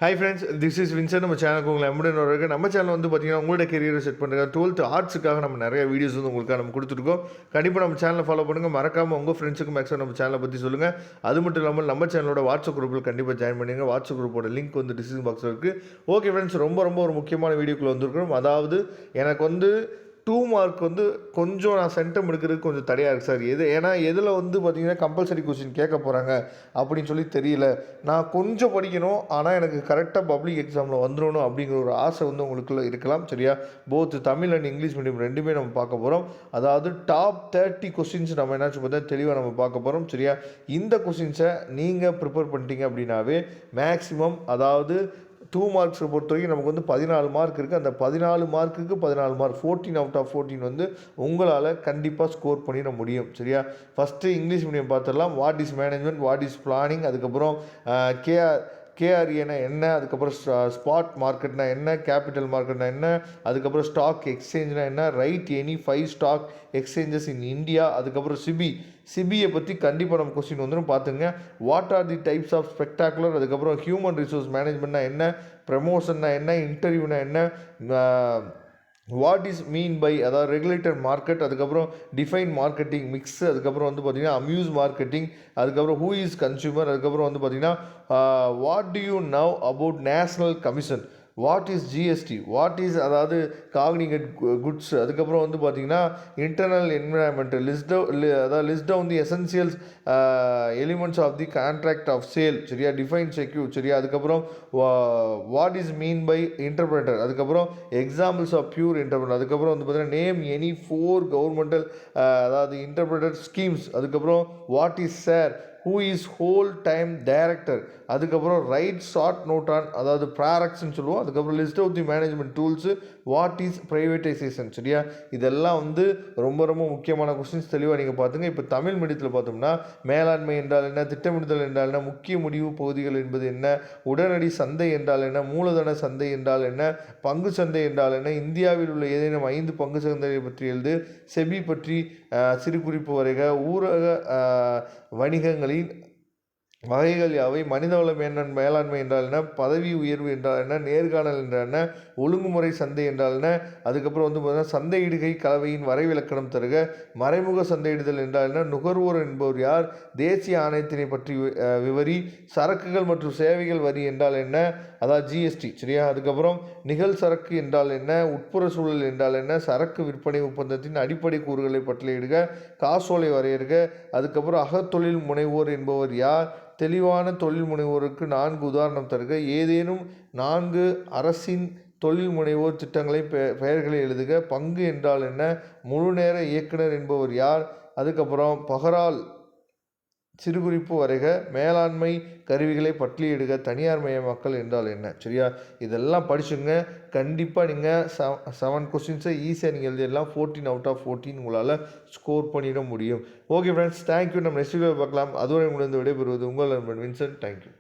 Hi friends, this is Vinson. நம்ம சேனலுக்கு உங்களை எம்புடன் வரக்கு. நம்ம சேனல் வந்து பார்த்தீங்கன்னா உங்களோட கெரியரை செட் பண்ணுறங்க 12th ஆர்ட்ஸுக்காக நம்ம நிறைய வீடியோஸ் வந்து உங்களுக்காக நம்ம கொடுத்துருக்கோம். கண்டிப்பாக நம்ம சேனலை ஃபாலோ பண்ணுங்கள். மறக்காமல் உங்கள் ஃப்ரெண்ட்ஸுக்கு மேக்ஸிமம் நம்ம சேனலை பற்றி சொல்லுங்கள். அது மட்டும் இல்லாமல் நம்ம சேனலோட வாட்ஸ்அப் குரூப்பில் கண்டிப்பாக ஜாயின் பண்ணுங்க. வாட்ஸ்அப் குரூப்போட லிங்க் வந்து டிஸ்கிரிப்ஷன் பாக்ஸில் இருக்குது. ஓகே ஃப்ரெண்ட்ஸ், ரொம்ப ஒரு முக்கியமான வீடியோக்குள்ளே வந்திருக்கிறோம். அதாவது எனக்கு வந்து 2 மார்க் வந்து கொஞ்சம் நான் சென்டம் எடுக்கிறதுக்கு கொஞ்சம் தடையாக இருக்குது சார். ஏன்னா எதில் வந்து பார்த்தீங்கன்னா கம்பல்சரி கொஸ்டின் கேட்க போகிறாங்க அப்படின்னு சொல்லி தெரியல. நான் கொஞ்சம் படிக்கணும், ஆனால் எனக்கு கரெக்டாக பப்ளிக் எக்ஸாமில் வந்துடணும் அப்படிங்கிற ஒரு ஆசை வந்து உங்களுக்குள்ள இருக்கலாம். சரியா? Both Tamil and English medium ரெண்டுமே நம்ம பார்க்க போகிறோம். அதாவது டாப் 30 கொஸ்டின்ஸ் நம்ம என்னாச்சு பார்த்தா தெளிவாக நம்ம பார்க்க போகிறோம். சரியா? இந்த கொஸ்டின்ஸை நீங்கள் ப்ரிப்பேர் பண்ணிட்டீங்க அப்படின்னாவே மேக்ஸிமம், அதாவது 2 மார்க்ஸை பொறுத்த வரைக்கும் நமக்கு வந்து 14 மார்க் இருக்குது. அந்த 14 மார்க்குக்கு 14 மார்க் 14 அவுட் ஆஃப் 14 வந்து உங்களால் கண்டிப்பாக ஸ்கோர் பண்ணிட முடியும். சரியா? ஃபஸ்ட்டு இங்கிலீஷ் மீடியம் பார்த்துடலாம். What is management, what is planning, அதுக்கப்புறம் கேஆர்ஏனா என்ன, அதுக்கப்புறம் ஸ்பாட் மார்க்கெட்னா என்ன, கேபிட்டல் மார்க்கெட்னா என்ன, அதுக்கப்புறம் ஸ்டாக் எக்ஸ்சேஞ்ச்னா என்ன, right any 5 stock exchanges in India, அதுக்கப்புறம் சிபியை பற்றி கண்டிப்பாக நம்ம கொஸ்டின் வந்துடும் பார்த்துங்க. What are the types of spectacular, அதுக்கப்புறம் ஹியூமன் ரிசோர்ஸ் மேனேஜ்மெண்ட்னா என்ன, ப்ரமோஷன்னா என்ன, இன்டர்வியூனா என்ன, வாட் இஸ் மீன் பை, அதாவது ரெகுலேட்டட் மார்க்கெட், அதுக்கப்புறம் டிஃபைன் மார்க்கெட்டிங் மிக்ஸ், அதுக்கப்புறம் வந்து பார்த்திங்கன்னா அம்யூஸ் மார்க்கெட்டிங், அதுக்கப்புறம் ஹூ இஸ் கன்சியூமர், அதுக்கப்புறம் வந்து பார்த்திங்கன்னா what do you know about national commission, what is GST, what is, அதாவது காக்னிகேட் குட்ஸ், அதுக்கப்புறம் வந்து பார்த்திங்கன்னா internal environment list down the essentials elements of the contract of sale. சரியா? Define secure. சரியா? அதுக்கப்புறம் what is mean by interpreter, அதுக்கப்புறம் examples of pure interpreter, அதுக்கப்புறம் வந்து பார்த்திங்கன்னா நேம் எனி 4 கவர்மெண்டல் அதாவது இன்டர்பிரேட்டர் ஸ்கீம்ஸ், அதுக்கப்புறம் what is sir, who is whole time director, அதுக்கப்புறம் ரைட் ஷார்ட் நோட் ஆன், அதாவது ப்ராரக்ட்ஸ்ன்னு சொல்லுவோம், அதுக்கப்புறம் list of the management tools, what is privatisation. சரியா? இதெல்லாம் வந்து ரொம்ப முக்கியமான கொஸ்டின்ஸ். தெளிவாக நீங்கள் பார்த்துங்க. இப்போ தமிழ் மீடியத்தில் பார்த்தோம்னா மேலாண்மை என்றால் என்ன, திட்டமிடுதல் என்றால் என்ன, முக்கிய முடிவு பகுதிகள் என்பது என்ன, உடனடி சந்தை என்றால் என்ன, மூலதன சந்தை என்றால் என்ன, பங்கு சந்தை என்றால் என்ன, இந்தியாவில் உள்ள ஏதேனும் 5 பங்கு சந்தையை பற்றி எழுது, செபி பற்றி சிறு குறிப்பு வரைக, ஊரக வணிகங்களின் வகைகள் யாவை, மனிதவள மேலாண்மை என்றால் என்ன, பதவி உயர்வு என்றால் என்ன, நேர்காணல் என்றால் என்ன, ஒழுங்குமுறை சந்தை என்றால் என்ன, அதுக்கப்புறம் வந்து பார்த்தீங்கன்னா சந்தையிடுகை கலவையின் வரைவிலக்கணம் தருக, மறைமுக சந்தையிடுதல் என்றால் என்ன, நுகர்வோர் என்பவர் யார், தேசிய ஆணையத்தினை பற்றி விவரி, சரக்குகள் மற்றும் சேவைகள் வரி என்றால் என்ன, அதாவது ஜிஎஸ்டி. சரியா? அதுக்கப்புறம் நிகழ் சரக்கு என்றால் என்ன, உட்புற சூழல் என்றால் என்ன, சரக்கு விற்பனை ஒப்பந்தத்தின் அடிப்படை கூறுகளை பட்டியலிடுக, காசோலை வரையறுக, அதுக்கப்புறம் அகத்தொழில் முனைவோர் என்பவர் யார், தெளிவான தொழில் முனைவோருக்கு 4 உதாரணம் தருக, ஏதேனும் 4 அரசின் தொழில் முனைவோர் திட்டங்களை பெயர்களை எழுதுக, பங்கு என்றால் என்ன, முழு நேர இயக்குனர் என்பவர் யார், அதுக்கப்புறம் பகரால் சிறுகுறிப்பு வரைக, மேலாண்மை கருவிகளை பட்டியலிடுக, தனியார் மயமாக்கல் என்றால் என்ன. சரியா? இதெல்லாம் படிச்சுங்க. கண்டிப்பாக நீங்கள் 7 கொஸ்டின்ஸை ஈஸியாக நீங்கள் எழுதிடலாம். 14 அவுட் ஆஃப் 14 உங்களால் ஸ்கோர் பண்ணிட முடியும். Okay friends, thank you. நம்ம நெக்ஸ்ட் வீடியோ பார்க்கலாம். அதுவரை உங்களுக்கு விடைபெறுவது உங்கள் நண்பன் வின்சென்ட். தேங்க்யூ.